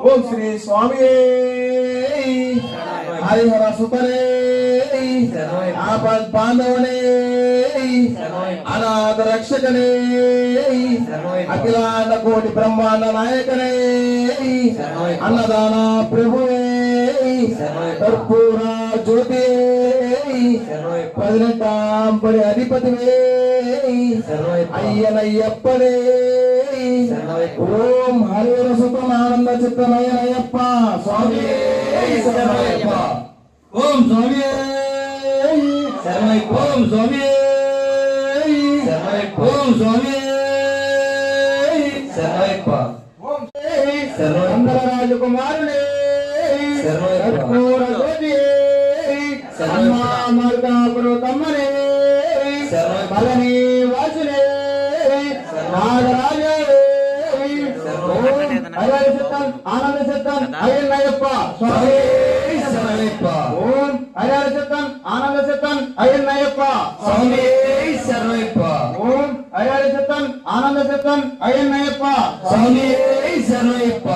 ఓం శ్రీ స్వామి హరిహర సుతనే ఆపద్ బాంధవనే అనాథ రక్షకనే అఖిలాండ కోటి బ్రహ్మాండ నాయకనే అన్నదాన ప్రభువే కర్పూర జ్యోతి 18 అధిపతివే అయ్యనయ్యప్పనే ఓం హరిహర సుతం ఆనంద చిత్తనయ్యప్ప స్వామి శరణయ్యప్ప ఓం స్వామి శరణయ్యప్ప ఓం స్వామి శరణయ్యప్ప ఓం స్వామి శరణయ్యప్ప ఓం శరణయ్యప్ప రాజకుమారుడే శరణయ్యప్ప మార్గాపురు తమ్మనే బలని వాసునే నాగరాజే ఆనంద చిత్తం అయ్యన్నయ్యప్ప స్వామి శరణయ్యప్ప ఓం హరిహర చిత్తం ఆనంద చిత్తం అయ్యన్నయ్యప్ప స్వామి శరణయ్యప్ప ఓం హరిహర చిత్తం ఆనంద చిత్తం అయ్యన్నయ్యప్ప స్వామి శరణయ్యప్ప